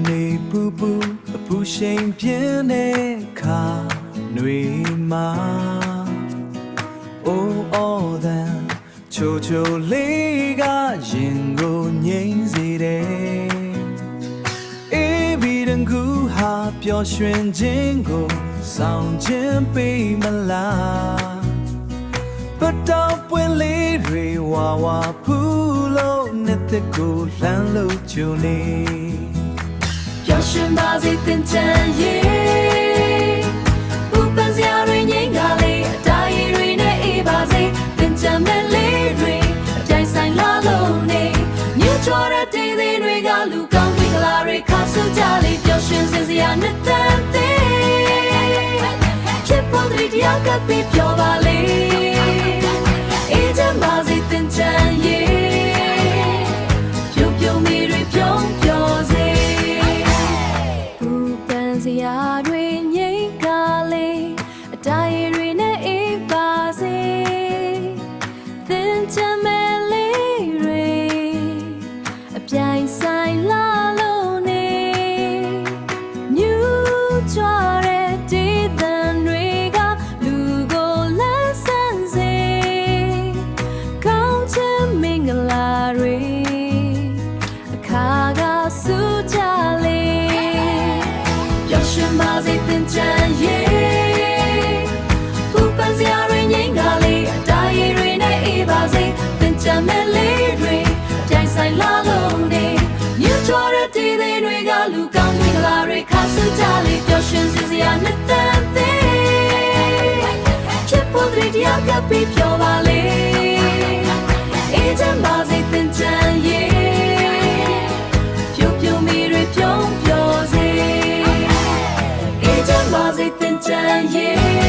နေပူပူအပူရှိန်ပြင်းတဲ့ခါຫນွေမှာအိုးအော်သံချိုချိုလေးကရင်ကိုငြိမ်းစေတယ်အေးဘီတန်ကူဟာပျော်ရွှင်ခြင်းကိုဆောင်ခြင်းပေးမလားပတ်တော်ပွင့်လေးတွေဝါဝါဖူးလို့နှစ်သက်ကိုလှမ်းလို့ကြုံနေပျော်ရွှင်ပါစေသင်ချမ်းရေးပူပန်စရာတွေငြိမ်းကားလေးအတားရည်တွေနဲ့အေးပါစေသင်ချမ်းမဲ့လေးတွေအပြိုင်ဆိုင်လာလို့နေညှို့ချော်တဲ့တေးသေးတွေကလူကောင်းမင်္ဂလာတွေခါဆူကြလေးပျော်ရွှင်စရာနှစ်သက်သေးဖြစ်ပေါ်တဲ့တရားကပ်ပြီးပြောပါလေအေးချမ်းပါစေသင်ချမ်းရေးပြုံပြုံမီတွေပြုံးပြောစေစရာတွေငြိမ်းကားလေးအတားရည်တွေနဲ့အေးပါစေသင်ချမ်းမဲ့လေးတွေအပြိုင်ဆိုင်လာလို့နေညူးချွားတဲ့ဒေသန်တွေကလူကိုလန်းဆန်းစေကောင်းချမ်းမင်္ဂလာတွေအခါကစူးကြလေပျော်ရွှင်ပါစေသင်ချမ်းရေးပူပန်စရာတွေငြိမ်းကားလေးအတားရည်တွေနဲ့အေးပါစေသင်ချမ်းမဲ့လေးတွေပြိုင်ဆိုင်လာလို့နေညှို့ချော်တဲ့တေးသေးတွေကလူကောင်းမင်္ဂလာတွေခါဆူကြလေးပျော်ရွှင်စရာနှစ်သက်သေးဖြစ်ပေါ်တဲ့တရားကပ်ပြီးပြောပါလေအေးချမ်းပါစေသင်ချမ်းရေးပြုံပြုံမီတွေပြုံးပြောစေပါစေသင်ချမ်းရေး